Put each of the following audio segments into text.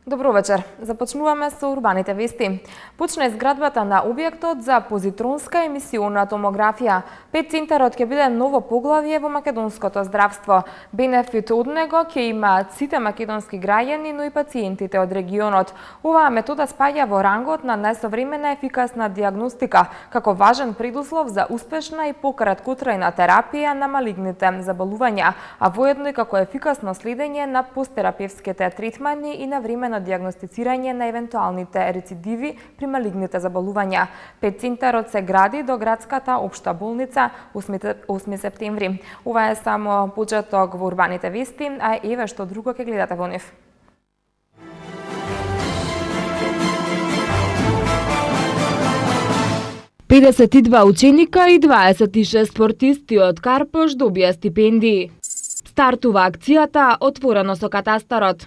Добро вечер. Започнуваме со урбаните вести. Почна изградбата на објектот за позитронска емисиона томографија. ПЕТ центарот ќе биде ново поглавје во македонското здравство. Бенефит од него ќе имаат сите македонски граѓани, но и пациентите од регионот. Оваа метода спаѓа во рангот на најсовремена ефикасна диагностика, како важен предуслов за успешна и пократкотрајна терапија на малигните заболувања, а воедно и како ефикасно следење на посттерапевските третмани и на времено диагностицирање на евентуалните рецидиви при малигните заболувања. ПЕТ центарот се гради до градската општа болница 8 септември. Ова е само почеток во урбаните вести, а еве што друго ќе гледате во нив. Педесетдва ученика и 26 спортисти од Карпош добија стипендии. Стартува акцијата Отворено со катастарот.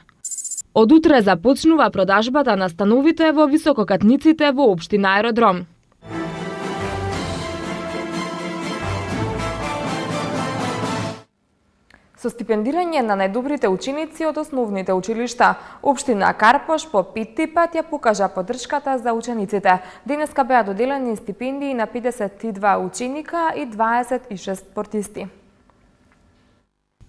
Од утре започнува продажбата на становите во висококатниците во општина Аеродром. Со стипендирање на најдобрите ученици од основните училишта, општина Карпош по 5 пат ја покажа поддршката за учениците. Денеска беа доделени стипендии на 52 ученика и 26 спортисти.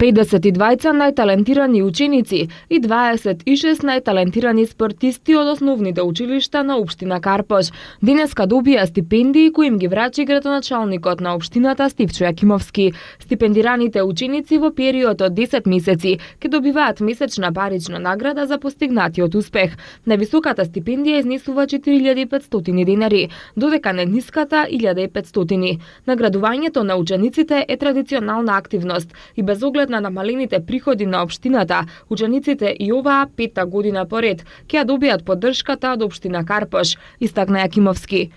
52 најталентирани ученици и 26 најталентирани спортисти од основните училишта на општина Карпош денеска добија стипендии кои им ги врачи градоначалникот на општината Стивчо Јакимовски. Стипендираните ученици во период од 10 месеци ќе добиваат месечна парична награда за постигнатиот успех. Највисоката стипендија изнесува 4500 денари, додека најниската 1500. Наградувањето на учениците е традиционална активност и без оглед на намалените приходи на општината, учениците и оваа 5-та година поред ќе ја добијат поддршката од општина Карпош, истакна Јакимовски.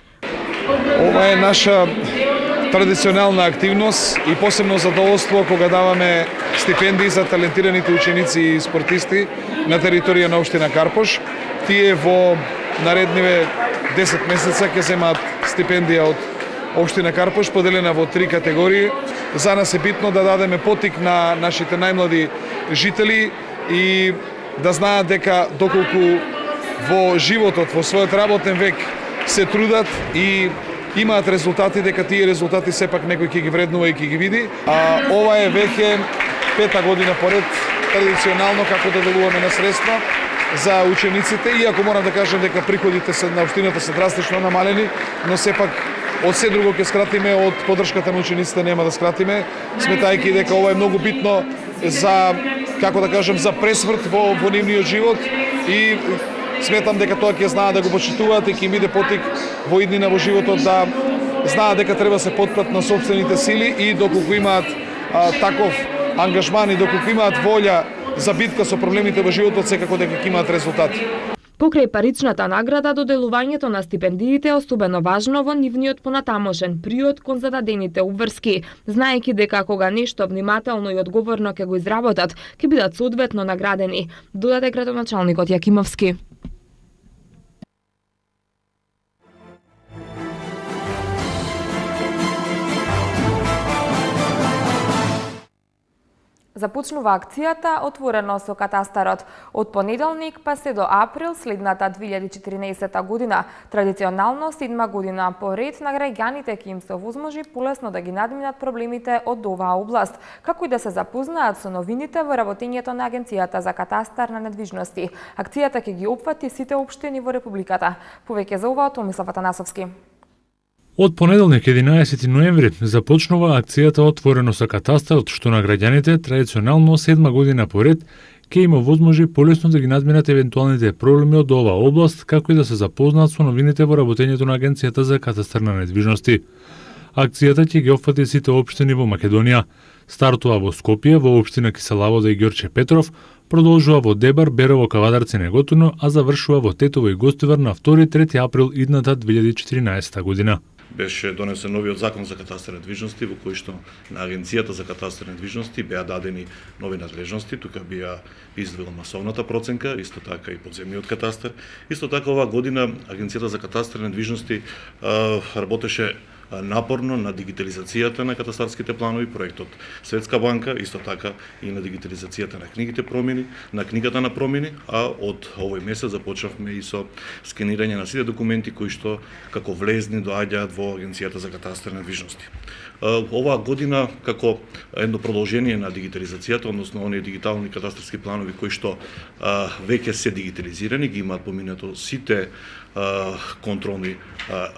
Ова е наша традиционална активност и посебно задоволство кога даваме стипендии за талентираните ученици и спортисти на територија на општина Карпош. Тие во наредниве 10 месеца ќе земаат стипендија од општина Карпош, поделена во 3 категории. За нас е битно да дадеме потик на нашите најмлади жители и да знаат дека доколку во животот, во својот работен век се трудат и имаат резултати, дека тие резултати сепак некој ќе ги вреднува и ќе ги види. А ова е веќе 5-та година поред традиционално како да делуваме на средства за учениците, иако морам да кажам дека приходите на општината се драстично намалени, но сепак од се друго ќе скратиме, од поддршката на учениците нема да скратиме, сметајќи дека ова е многу битно за, како да кажам, за пресврт во нивниот живот и сметам дека тоа ќе знаат да го почитуваат и ќе им биде потик во иднина во животот да знаат дека треба се потпрат на сопствените сили и доколку имаат таков ангажман и доколку имаат волја за битка со проблемите во животот, секако дека ќе имаат резултати. Покрај паричната награда, доделувањето на стипендиите е особено важно во нивниот понатамошен приод кон зададените обврски, знаејќи дека кога нешто внимателно и одговорно ќе го изработат, ќе бидат соодветно наградени, додаде градоначалникот Јакимовски. Започнува акцијата Отворено со катастарот. Од понеделник па се до април следната 2014 година. Традиционално 7 година поред на граѓаните ќе им се овозможи полесно да ги надминат проблемите од оваа област, како и да се запознаат со новините во работењето на Агенцијата за катастар на недвижности. Акцијата ќе ги опфати сите општини во Републиката. Повеќе за ова од Томислав Атанасовски. Од понеделник 11 ноември започнува акцијата Отворено со катастарот, што на граѓаните традиционално 7 година поред ќе им овозможи полесно да ги надминат евентуалните проблеми од оваа област, како и да се запознаат со новините во работењето на Агенцијата за катастар на недвижности. Акцијата ќе ги опфати сите општини во Македонија. Стартува во Скопје, во општина Киселавода и Ѓорче Петров, продолжува во Дебар, Берово, Кавадарци, Неготино, а завршува во Тетово и Гостивар на 2-3 април идната 2014 година. Беше донесен новиот закон за катастар недвижности, во кој што на Агенцијата за катастар недвижности беа дадени нови надлежности, тука беа издвоила масовната проценка, исто така и подземниот катастар. Исто така оваа година Агенцијата за катастар недвижности работеше напорно на дигитализацијата на катастарските планови, проектот Светска банка, исто така и на дигитализацијата на книгата на промени, а од овој месец започнавме и со скенирање на сите документи кои што како влезни доаѓаат во Агенцијата за катастар недвижности. Оваа година како едно продолжение на дигитализацијата, односно оние дигитални катастарски планови кои што веќе се дигитализирани, ги имаат поминато сите контролни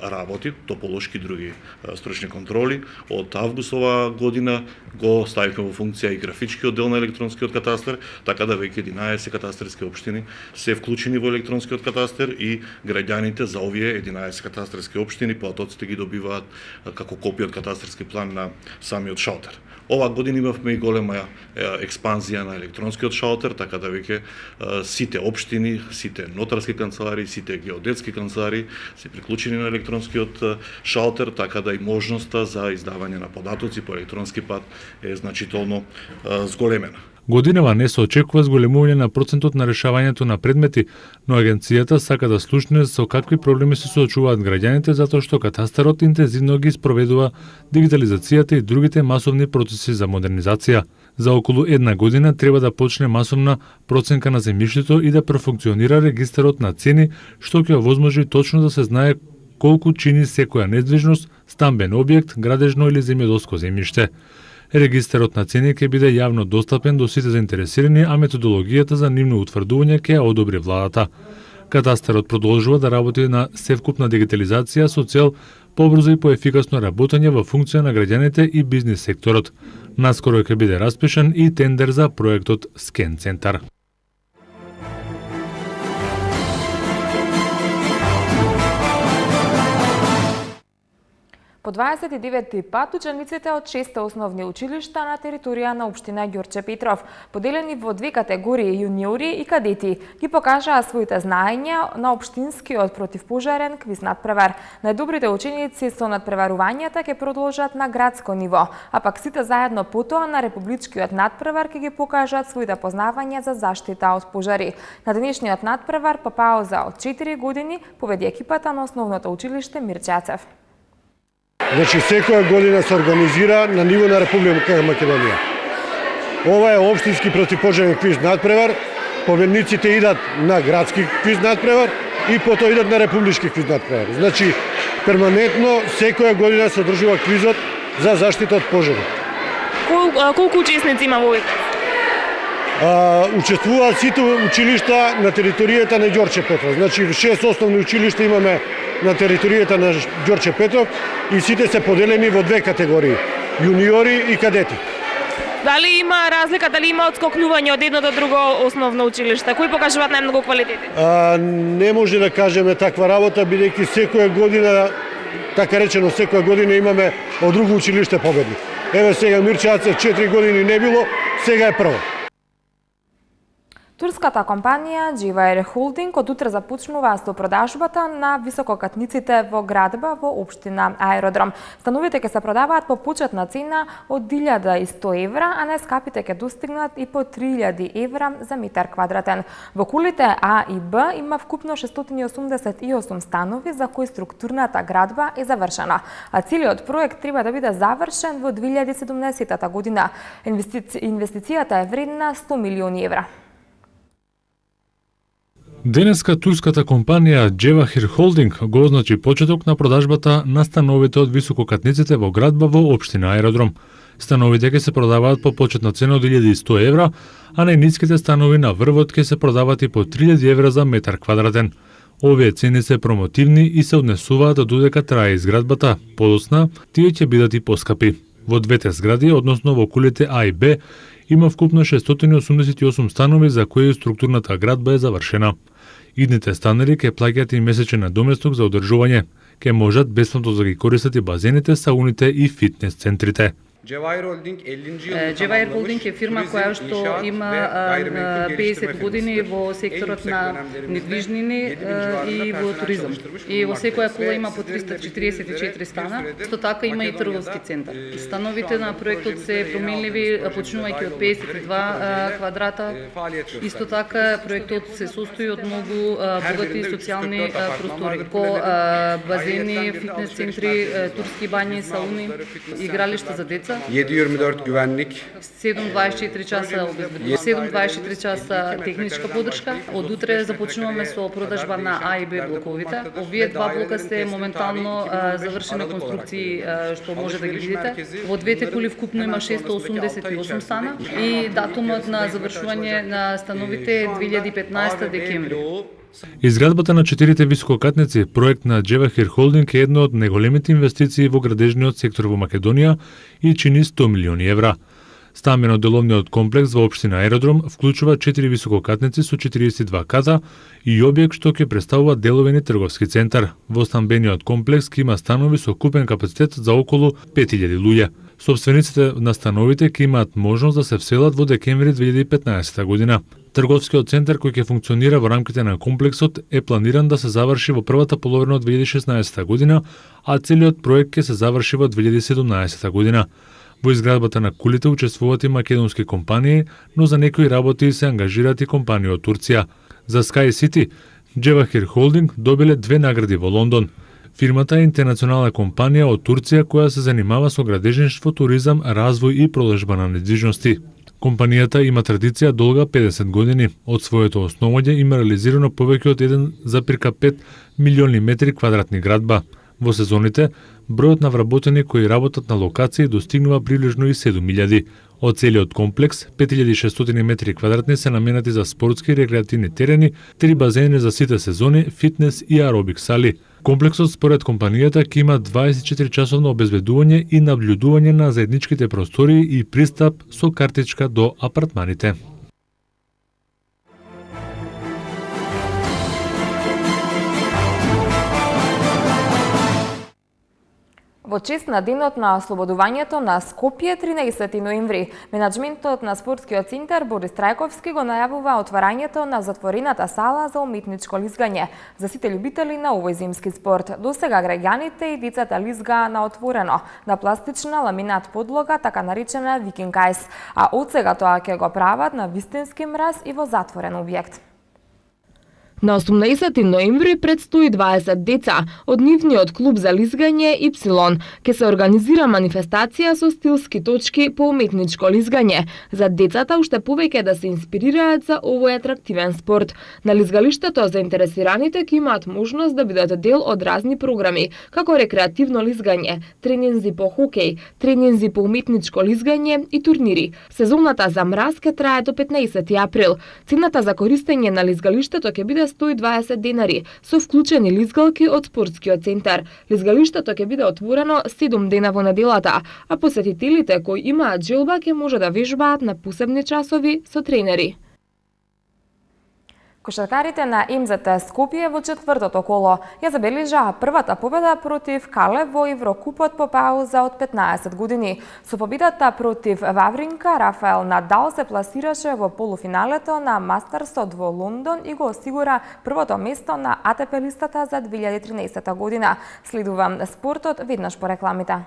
работи, тополошки и други стручни контроли. Од август оваа година го ставивме во функција и графичкиот дел на електронскиот катастар, така да веќе 11 катастарски општини се вклучени во електронскиот катастар и граѓаните за овие 11 катастарски општини платоците ги добиваат како копија од катастарски план на самиот шалтер. Оваа година имавме и голема експанзија на електронскиот шалтер, така да веќе сите општини, сите нотарски канцелари, сите геодетски канцелари се приклучени на електронскиот шалтер, така да и можноста за издавање на податоци по електронски пат е значително зголемена. Годинава не се очекува зголемување на процентот на решавањето на предмети, но агенцијата сака да слушне со какви проблеми се соочуваат граѓаните затоа што катастарот интензивно ги спроведува дигитализацијата и другите масовни процеси за модернизација. За околу една година треба да почне масовна проценка на земјиштето и да профункционира регистарот на цени, што ќе овозможи точно да се знае колку чини секоја недвижност, стамбен објект, градежно или земјоделско земјиште. Регистарот на цени ќе биде јавно достапен до сите заинтересирани, а методологијата за нивно утврдување ќе ја одобри владата. Катастарот продолжува да работи на севкупна дигитализација со цел побрзо и поефикасно работење во функција на граѓаните и бизнис секторот. Наскоро ќе биде распишан и тендер за проектот Скен центар. По 29 пат учениците од 6 основни училишта на територија на општина Ѓорче Петров, поделени во две категории јуниори и кадети, ги покажаа своите знаења на општинскиот противпожарен квиз надпревар. Најдобрите ученици со надпреварувањата ќе продолжат на градско ниво, а пак сите заедно потоа на републичкиот надпревар ќе ги покажат своите познавања за заштита од пожари. На денешниот надпревар по пауза од 4 години поведи екипата на основното училиште Мирчацев. Значи, секоја година се организира на ниво на Република Македонија. Ова е општински противпожарен квиз надпревар, победниците идат на градски квиз надпревар и потоа идат на републички квиз надпревар. Значи, перманентно секоја година се одржува квизот за заштита од пожари. Колку учесници има во овој? Учествуваат сите училишта на територијата на Ѓорче Петров. Значи, 6 основни училишта имаме на територијата на Ѓорче Петров и сите се поделени во две категории – јуниори и кадети. Дали има разлика, дали има отскокнување од едно до друго основно училиште? Кои покажуваат најмногу квалитети? Не може да кажеме таква работа, бидејќи секоја година, така речено секоја година имаме од друго училиште победник. Еве сега Мирчацев 4 години не било, сега е прво. Турската компанија Дживаер Холдинг од утре започнува со продажбата на висококатниците во градба во општина Аеродром. Становите ќе се продаваат по почетна цена од 1100 евра, а најскапите ќе достигнат и по 3000 евра за метар квадратен. Во кулите А и Б има вкупно 688 станови за кои структурната градба е завршена, а целиот проект треба да биде завршен во 2017 година. Инвестицијата е вредна 100 милиони евра. Денеска турската компанија Джевахир Холдинг го означи почеток на продажбата на становите од висококатниците во градба во општина Аеродром. Становите ќе се продаваат по почетна цена од 1100 евра, а најниските станови на врвот ќе се продават и по 3000 евра за метар квадратен. Овие цени се промотивни и се однесуваат додека трае изградбата, подоцна тие ќе бидат и поскапи. Во двете згради, односно во кулите А и Б, има вкупно 688 станови за кои структурната градба е завршена. Идните станари ќе плаќаат и месечен надоместок за одржување. Ќе можат бесплатно да ги користат и базените, сауните и фитнес центрите. Cevahir Holding 50 yılını Cevahir tamamlamış. Holding е фирма Turizm, која што inşaat има ve gayrimenkul 50 geliştirme години firmasıdır. во En секторот yüksek на dönemlerimizde недвижнини 7000 civarında и во personel туризам. çalıştırmış И во секоја bulunmaktayız. кула Ve има по sizlerin de 344 bildiğiniz стана. üzere Исто така има и Makedonya'da, трговски центар. Становите şu на anda проектот projemizde се de yeni променливи, aldığımız почнувајќи од projemizde 52 dahil квадрата. faaliyet gösterdi. Исто така проектот се состои од многу богати birinde социјални 344 apartman простори, vardır, ко kuleleri. базени, Ayrıyeten bir фитнес alışveriş центри, merkezi турски бањи, салуни, игралишта за деца. 7/24 güvenlik, 7-24 часа обезбедување, 7-24 часа техничка подршка. Од утре започнуваме со продажба на А и Б блоковите. Овие два блока се моментално завршени конструкции што може да ги видите. Во двете кули вкупно има 688 стана и датумот на завршување на становите е 2015 декември. Изградбата на 4 висококатници, проект на Джевахир Холдинг, е една од најголемите инвестиции во градежниот сектор во Македонија и чини 100 милиони евра. Стамбено-деловниот комплекс во општина Аеродром вклучува 4 висококатници со 42 ката и објект што ќе представува деловени трговски центар. Во стамбениот комплекс ќе има станови со купен капацитет за околу 5000 луѓе. Собствениците на становите ќе имаат можност да се вселат во декември 2015 година. Трговскиот центар кој ќе функционира во рамките на комплексот е планиран да се заврши во првата половина од 2016 година, а целиот проект ќе се заврши во 2017 година. Во изградбата на кулите учествуваат и македонски компании, но за некои работи се ангажираат и компании од Турција. За Sky City, Джевахир Холдинг добиле 2 награди во Лондон. Фирмата е интернационална компанија од Турција која се занимава со градежништво, туризам, развој и продажба на недвижности. Компанијата има традиција долга 50 години. Од своето основање има реализирано повеќе од 1,5 милиони метри квадратни градба. Во сезоните, бројот на вработени кои работат на локации достигнува приближно и 7000. Од целиот комплекс, 5600 метри квадратни се наменати за спортски и рекреативни терени, 3 базени за сите сезони, фитнес и аеробик сали. Комплексот според компанијата ќе има 24-часовно обезбедување и наблюдување на заедничките простори и пристап со картичка до апартманите. Во чест на денот на ослободувањето на Скопје 13 ноември, менаџментот на спортскиот центар Борис Трајковски го најавува отворањето на затворената сала за уметничко лизгање за сите љубители на овој зимски спорт. Досега граѓаните и децата лизгаа на отворено, на пластична ламинат подлога, така наречена викинг ајс, а од сега тоа ќе го прават на вистински мраз и во затворен објект. На 18 ноември предстои 20 деца од нивниот клуб за лизгање Y. Ке се организира манифестација со стилски точки по уметничко лизгање за децата уште повеќе да се инспирираат за овој атрактивен спорт. На лизгалиштето заинтересираните ќе имаат можност да бидат дел од разни програми, како рекреативно лизгање, тренинзи по хокеј, тренинзи по уметничко лизгање и турнири. Сезоната за мраз ќе трае до 15 април. Цената за користење на лизгалиштето ќе биде 120 денари, со вклучени лизгалки од спортскиот центар. Лизгалиштето ќе биде отворено 7 дена во неделата, а посетителите кои имаат желба ќе може да вежбаат на посебни часови со тренери. Кошаркарите на МЗТ Скопје во четвртото коло ја забележаа првата победа против Кале во Еврокупот по пауза од 15 години. Со победата против Вавринка, Рафаел Надал се пласираше во полуфиналето на Мастерсот во Лондон и го осигура првото место на АТП листата за 2013 година. Следува спортот веднаш по рекламите.